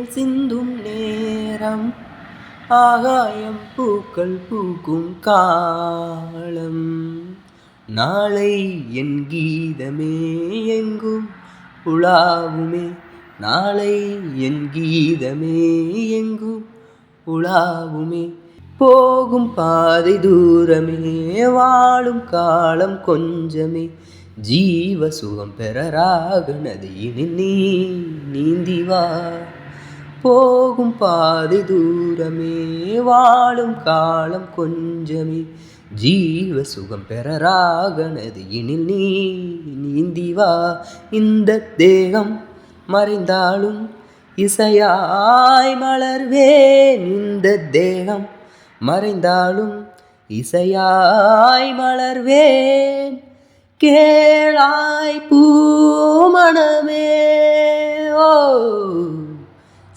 சிந்தும் நேரம் ஆகாயம் பூக்கள் பூக்கும் காலம். நாளை என் கீதமே எங்கும் உலாவுமே. நாளை என் கீதமே எங்கும் உலாவுமே. போகும் பாதை தூரமே, வாழும் காலம் கொஞ்சமே. ஜீவ சுகம் பெற ராக நதியினில் நீ நீந்திவா. போகும் பாதை தூரமே, வாழும் காலம் கொஞ்சமே. ஜீவ சுகம் பெற ராக நதியினில் நீ நீந்திவா. இந்த தேகம் மறைந்தாலும் இசையாய் மலர்வேன். இந்த தேகம் மறைந்தாலும் இசையாய் மலர்வேன். கேளாய் பூமணமே. ஓ